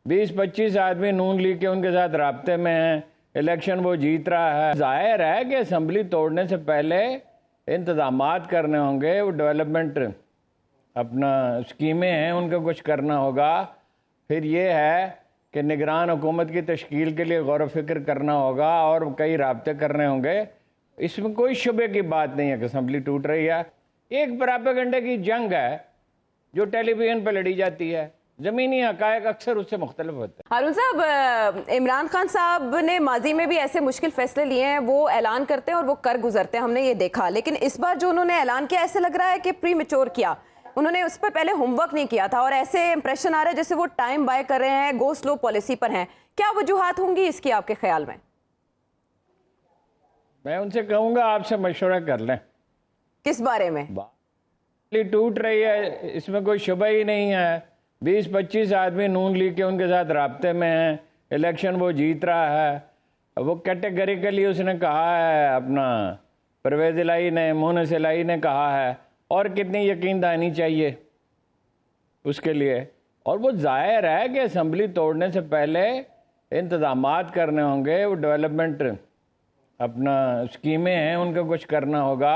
20-25 आदमी नून लीग के उनके साथ राब्ते में हैं, इलेक्शन वो जीत रहा है। जाहिर है कि असम्बली तोड़ने से पहले इंतजामात करने होंगे, वो डेवलपमेंट अपना स्कीमें हैं उनका कुछ करना होगा। फिर ये है कि निगरान हुकूमत की तश्कील के लिए गौर व फिक्र करना होगा और कई राब्ते करने होंगे। इसमें कोई शुबे की बात नहीं है कि असम्बली टूट रही है। एक प्रोपेगेंडा की जंग है जो टेलीविजन पर लड़ी जाती है, ज़मीनी हक़ाइक़ अक्सर उससे मुख्तलिफ होते हैं। हारून साहब, इमरान खान साहब ने माजी में भी ऐसे मुश्किल फैसले लिए हैं, वो ऐलान करते हैं और वो कर गुजरते हैं, हमने ये देखा। लेकिन इस बार जो उन्होंने ऐलान किया, ऐसे लग रहा है कि प्री मैच्योर किया, उन्होंने उस पर पहले होमवर्क नहीं किया था और ऐसे इंप्रेशन आ रहा है जैसे वो टाइम बाय कर रहे हैं, गो स्लो पॉलिसी पर हैं। क्या वजूहात होंगी इसकी आपके ख्याल में? मैं उनसे कहूँगा आपसे मशवरा कर लें। किस बारे में? टूट रही है, इसमें कोई शुबा ही नहीं है। 20-25 आदमी नून लीग के उनके साथ राब्ते में हैं, इलेक्शन वो जीत रहा है। वो कैटेगरिकली उसने कहा है, अपना परवेज़ इलाही ने, मोहनस इलाही ने कहा है, और कितनी यकीन दहानी चाहिए उसके लिए। और वो जाहिर है कि असम्बली तोड़ने से पहले इंतजामात करने होंगे, वो डेवलपमेंट अपना स्कीमें हैं उनका कुछ करना होगा।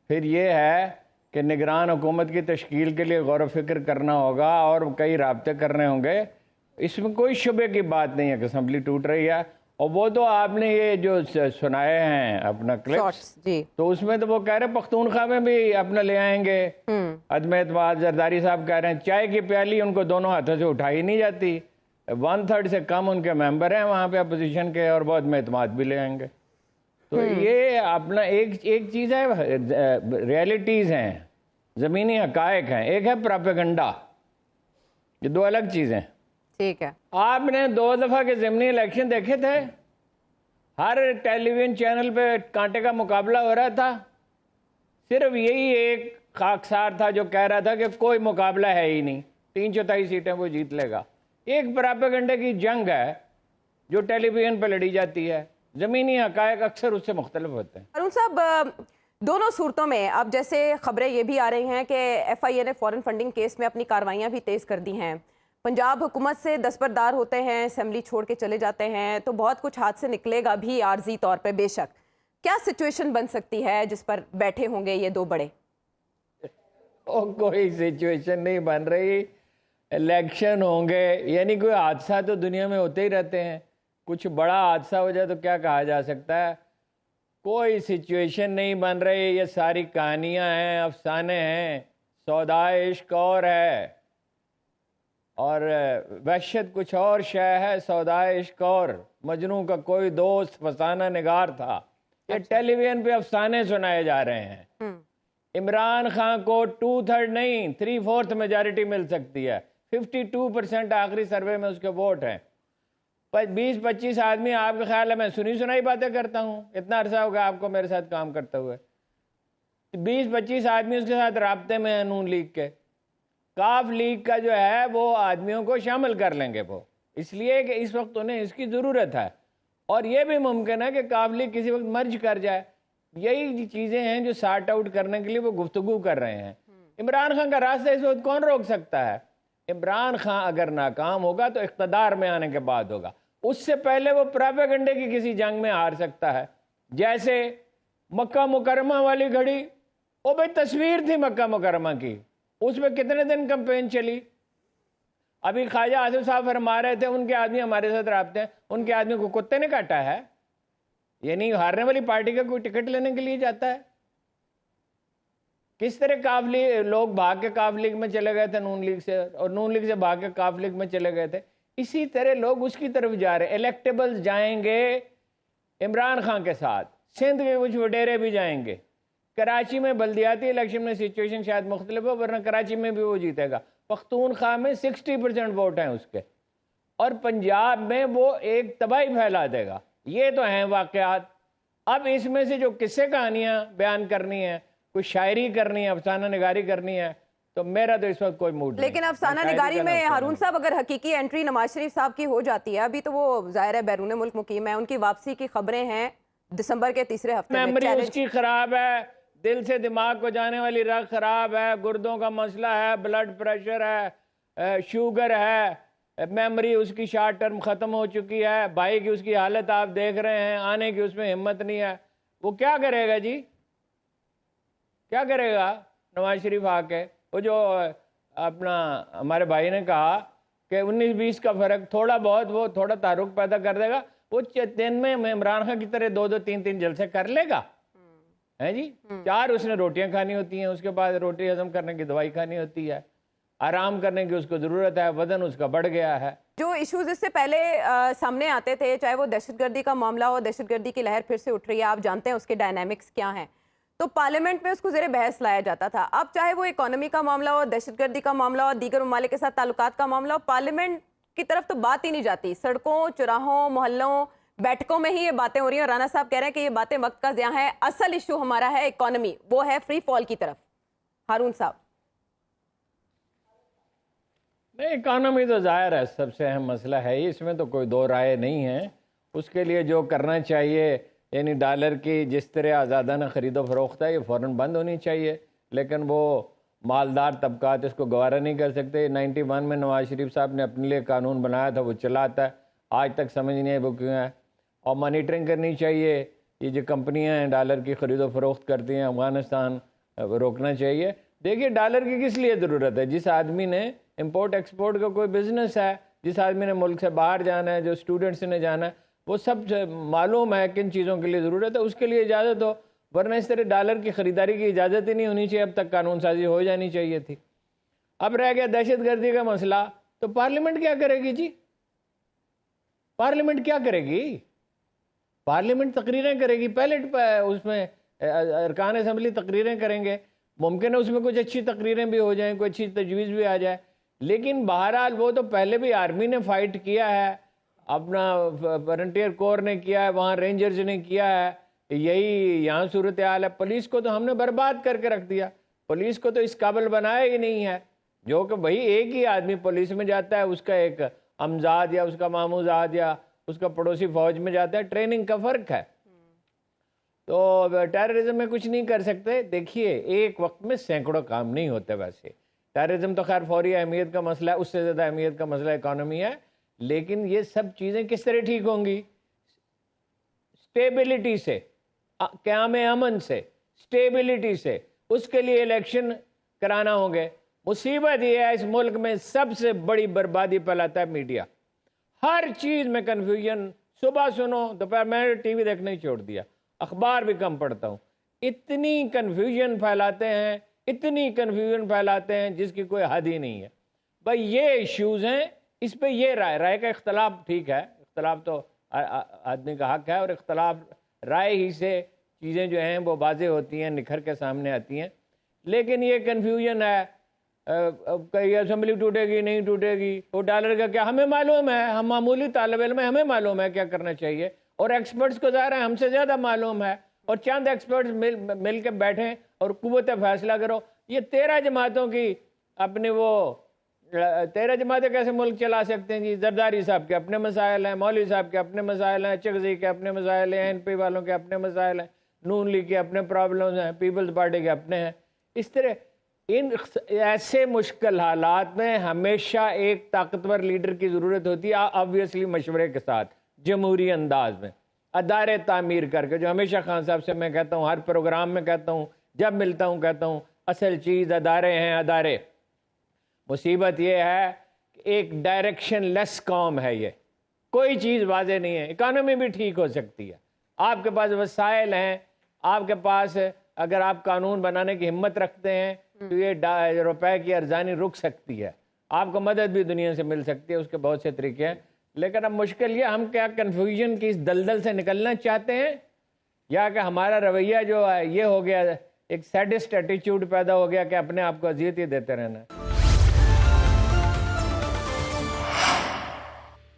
फिर ये है कि निगरान हुकूमत की तश्कील के लिए गौर व फिक्र करना होगा और कई राब्ते करने होंगे। इसमें कोई शुबे की बात नहीं है कि असम्बली टूट रही है। और वो तो आपने ये जो सुनाए हैं अपना क्लिप्स, तो उसमें तो वो कह रहे हैं पख्तूनख्वा में भी अपना ले आएंगे अदम एतमाद। जरदारी साहब कह रहे हैं चाय की प्याली उनको दोनों हाथों से उठाई नहीं जाती, 1/3 से कम उनके मेंबर हैं वहाँ पे अपोजिशन के, और वो अदम एतमाद भी ले आएंगे। तो ये अपना एक चीज़ है, रियलिटीज़ हैं, ज़मीनी हक़ाइक़ हैं, एक है प्रोपेगेंडा। ये दो अलग चीज़ें। ठीक है। आपने 2 दफ़ा के ज़मीनी इलेक्शन देखे थे, हर टेलीविज़न चैनल पे कांटे का मुकाबला हो रहा था। सिर्फ यही एक खाकसार था जो कह रहा था कि कोई मुकाबला है ही नहीं, 3/4 सीटें वो जीत लेगा। एक प्रोपेगेंडा की जंग है जो टेलीविज़न पे लड़ी जाती है, ज़मीनी हक़ाइक़ अक्सर उससे मुख्तलिफ होते हैं। हारून साहब, दोनों सूरतों में अब जैसे खबरें ये भी आ रही हैं कि FIA ने फॉरेन फंडिंग केस में अपनी कार्रवाइयाँ भी तेज़ कर दी हैं, पंजाब हुकूमत से दस्तबरदार होते हैं, असेंबली छोड़ के चले जाते हैं, तो बहुत कुछ हाथ से निकलेगा भी आर्जी तौर पे। बेशक क्या सिचुएशन बन सकती है जिस पर बैठे होंगे ये दो बड़े? कोई सिचुएशन नहीं बन रही, इलेक्शन होंगे, यानी कोई हादसा तो दुनिया में होते ही रहते हैं। कुछ बड़ा हादसा हो जाए तो क्या कहा जा सकता है। कोई सिचुएशन नहीं बन रही, ये सारी कहानियां हैं, अफसाने हैं। सौदा इश्क और है और वहशत कुछ और शय है। सौदा इश्क और मजनू का कोई दोस्त फसाना निगार था। ये टेलीविजन पे अफसाने सुनाए जा रहे हैं। इमरान खान को 2/3 नहीं 3/4 मेजॉरिटी मिल सकती है। 52% आखिरी सर्वे में उसके वोट हैं। 20-25 आदमी, आपके ख्याल है मैं सुनी सुनाई बातें करता हूँ? इतना अरसा होगा आपको मेरे साथ काम करते हुए। 20-25 आदमी उसके साथ राब्ते में है नून लीग के। काफ लीग का जो है वो आदमियों को शामिल कर लेंगे वो, इसलिए कि इस वक्त उन्हें इसकी ज़रूरत है। और ये भी मुमकिन है कि काफ लीग किसी वक्त मर्ज कर जाए। यही चीज़ें हैं जो सार्ट आउट करने के लिए वो गुफ्तगू कर रहे हैं। इमरान खान का रास्ता इस वक्त कौन रोक सकता है? इमरान खान अगर नाकाम होगा तो इख्तदार में आने के बाद होगा, उससे पहले वो प्रोपेगेंडे की किसी जंग में हार सकता है। जैसे मक्का मुकरमा वाली घड़ी, वो भाई तस्वीर थी मक्का मुकरमा की, उसमें कितने दिन कैंपेन चली। अभी ख्वाजा आसिफ साहब फरमा रहे थे उनके आदमी हमारे साथ राब्ते हैं, उनके आदमी को कुत्ते ने काटा है। यानी हारने वाली पार्टी का कोई टिकट लेने के लिए जाता है? किस तरह काफ लीग लोग भाग के काफ लीग में चले गए थे नून लीग से, और नून लीग से भाग के काफ लीग में चले गए थे। इसी तरह लोग उसकी तरफ जा रहे हैं। इलेक्टेबल्स जाएंगे इमरान खान के साथ, सिंध के कुछ वडेरे भी जाएंगे। कराची में बल्दियाती इलेक्शन में सिचुएशन शायद मुख्तलिफ हो, वरना कराची में भी वो जीतेगा। पख्तूनख्वा में 60% वोट हैं उसके, और पंजाब में वो एक तबाही फैला देगा। ये तो हैं वाक़यात। अब इसमें से जो किस्से कहानियाँ बयान करनी है, कुछ शायरी करनी है, अफसाना निगारी करनी है, तो मेरा तो इस वक्त कोई मूड नहीं। लेकिन अफसाना निगारी में हारून साहब अगर हकीकी एंट्री नवाज शरीफ साहब की हो जाती है, अभी तो वो ज़ाहिर है बैरून मुल्क मुकीम है, उनकी वापसी की खबरें हैं दिसंबर के तीसरे हफ्ते में। मेमोरी उसकी खराब है, दिल से दिमाग को जाने वाली रग खराब है, गुर्दों का मसला है, ब्लड प्रेशर है, शुगर है, میموری اس کی شارٹ ٹرم ختم ہو چکی ہے، بھائی کی اس کی حالت آپ دیکھ رہے ہیں، آنے کی اس میں ہمت نہیں ہے، وہ کیا کرے گا جی؟ کیا کرے گا نواز شریف آ کے؟ وہ جو اپنا ہمارے بھائی نے کہا کہ 19-20 کا فرق تھوڑا بہت وہ تھوڑا تعارف پیدا کر دے گا، وہ دن میں عمران خان کی طرح 2-3 جلسے کر لے گا ہے جی؟ 4 اس نے روٹیاں کھانی ہوتی ہیں، اس کے بعد روٹی ہضم کرنے کی دوائی کھانی ہوتی ہے، آرام کرنے کی اس کو ضرورت ہے، وزن اس کا بڑھ گیا ہے۔ جو ایشوز اس سے پہلے سامنے آتے تھے، چاہے وہ دہشت گردی کا معاملہ ہو، دہشت گردی کی لہر پھر سے اٹھ رہی ہے، آپ جانتے ہیں اس کے ڈائنامکس کیا ہیں، تو پارلیمنٹ میں اس کو زیر بحث لایا جاتا تھا۔ اب چاہے وہ اکانومی کا معاملہ ہو، دہشت گردی کا معاملہ ہو، دیگر ممالک کے ساتھ تعلقات کا معاملہ ہو، پارلیمنٹ کی طرف تو بات ہی نہیں جاتی، سڑکوں، چوراہوں، محلوں، بیٹھکوں میں ہی یہ باتیں ہو رہی ہیں، اور رانا صاحب کہہ رہے ہیں کہ یہ باتیں وقت کا ضیاع ہے، اصل ایشو ہمارا ہے اکانومی، وہ ہے فری فال کی طرف۔ ہارون صاحب۔ نہیں، اکانومی تو ظاہر ہے سب سے اہم مسئلہ ہے ہی، اس میں تو کوئی دو رائے نہیں ہے۔ اس کے لیے جو کرنا چاہیے، یعنی ڈالر کی جس طرح آزادانہ خرید و فروخت ہے، یہ فوراً بند ہونی چاہیے، لیکن وہ مالدار طبقات اس کو گوارا نہیں کر سکتے۔ 91 میں نواز شریف صاحب نے اپنے لیے قانون بنایا تھا، وہ چلاتا ہے، آج تک سمجھ نہیں ہے وہ کیوں ہے۔ اور مانیٹرنگ کرنی چاہیے، یہ جو کمپنیاں ہیں ڈالر کی خرید و فروخت کرتی ہیں، افغانستان روکنا چاہیے۔ دیکھیے ڈالر کی کس لیے ضرورت ہے؟ جس آدمی نے امپورٹ ایکسپورٹ کا کوئی بزنس ہے، جس آدمی نے ملک سے باہر جانا ہے، جو اسٹوڈنٹس نے جانا ہے، وہ سب معلوم ہے کن چیزوں کے لیے ضرورت ہے، اس کے لیے اجازت ہو، ورنہ اس طرح ڈالر کی خریداری کی اجازت ہی نہیں ہونی چاہیے، اب تک قانون سازی ہو جانی چاہیے تھی۔ اب رہ گیا دہشت گردی کا مسئلہ، تو پارلیمنٹ کیا کرے گی جی؟ پارلیمنٹ کیا کرے گی؟ پارلیمنٹ تقریریں کرے گی، پیلٹ اس میں ارکان اسمبلی تقریریں کریں گے، ممکن ہے اس میں کچھ اچھی تقریریں بھی ہو جائیں، کوئی اچھی تجویز بھی آ جائے، لیکن بہرحال وہ تو پہلے بھی آرمی نے فائٹ کیا ہے، اپنا فرنٹیئر کور نے کیا ہے، وہاں رینجرز نے کیا ہے، یہی یہاں صورتحال ہے۔ پولیس کو تو ہم نے برباد کر کے رکھ دیا، پولیس کو تو اس قابل بنایا ہی نہیں ہے، جو کہ بھئی ایک ہی آدمی پولیس میں جاتا ہے، اس کا ایک امزاد یا اس کا ماموزاد یا اس کا پڑوسی فوج میں جاتا ہے، ٹریننگ کا فرق ہے۔ تو ٹیررزم میں کچھ نہیں کر سکتے۔ دیکھیے ایک وقت میں سینکڑوں کام نہیں ہوتے، ویسے ٹیررزم تو خیر فوری اہمیت کا مسئلہ ہے، اس سے زیادہ اہمیت کا مسئلہ اکانومی ہے، لیکن یہ سب چیزیں کس طرح ٹھیک ہوں گی؟ سٹیبلٹی سے، قیام امن سے، سٹیبلٹی سے، اس کے لیے الیکشن کرانا ہوں گے۔ مصیبت یہ ہے اس ملک میں سب سے بڑی بربادی پھیلاتا ہے میڈیا، ہر چیز میں کنفیوژن، صبح سنو دوپہر، میں نے ٹی وی دیکھنا ہی چھوڑ دیا، اخبار بھی کم پڑھتا ہوں، اتنی کنفیوژن پھیلاتے ہیں، اتنی کنفیوژن پھیلاتے ہیں جس کی کوئی حد ہی نہیں ہے۔ بھائی یہ ایشوز ہیں، اس پہ یہ رائے کا اختلاف ٹھیک ہے، اختلاف تو آدمی کا حق ہے، اور اختلاف رائے ہی سے چیزیں جو ہیں وہ واضح ہوتی ہیں، نکھر کے سامنے آتی ہیں، لیکن یہ کنفیوژن ہے کہ اسمبلی ٹوٹے گی نہیں ٹوٹے گی، وہ ڈالر کا کیا، ہمیں معلوم ہے، ہم معمولی طالب علم ہیں، ہمیں معلوم ہے کیا کرنا چاہیے، اور ایکسپرٹس کو ظاہر ہے ہم سے زیادہ معلوم ہے، اور چند ایکسپرٹس مل کے بیٹھیں اور قوت فیصلہ کرو۔ یہ 13 جماعتوں کی اپنی وہ 13 جماعتیں کیسے ملک چلا سکتے ہیں جی؟ زرداری صاحب کے اپنے مسائل ہیں، مولوی صاحب کے اپنے مسائل ہیں، چغزی کے اپنے مسائل ہیں، این پی والوں کے اپنے مسائل ہیں، نون لیگ کے اپنے پرابلمز ہیں، پیپلز پارٹی کے اپنے ہیں۔ اس طرح ان ایسے مشکل حالات میں ہمیشہ ایک طاقتور لیڈر کی ضرورت ہوتی ہے، آبویسلی مشورے کے ساتھ، جمہوری انداز میں، ادارے تعمیر کر کے، جو ہمیشہ خان صاحب سے میں کہتا ہوں، ہر پروگرام میں کہتا ہوں، جب ملتا ہوں کہتا ہوں، اصل چیز ادارے ہیں، ادارے۔ مصیبت یہ ہے کہ ایک ڈائریکشن لیس قوم ہے، یہ کوئی چیز واضح نہیں ہے۔ اکانومی بھی ٹھیک ہو سکتی ہے، آپ کے پاس وسائل ہیں، آپ کے پاس اگر آپ قانون بنانے کی ہمت رکھتے ہیں تو یہ روپے کی ارزانی رک سکتی ہے، آپ کو مدد بھی دنیا سے مل سکتی ہے، اس کے بہت سے طریقے ہیں۔ لیکن اب مشکل یہ، ہم کیا کنفیوژن کی اس دلدل سے نکلنا چاہتے ہیں، یا کہ ہمارا رویہ جو ہے یہ ہو گیا، ایک سیڈسٹ ایٹیچیوڈ پیدا ہو گیا کہ اپنے آپ کو اذیت ہی دیتے رہنا ہے۔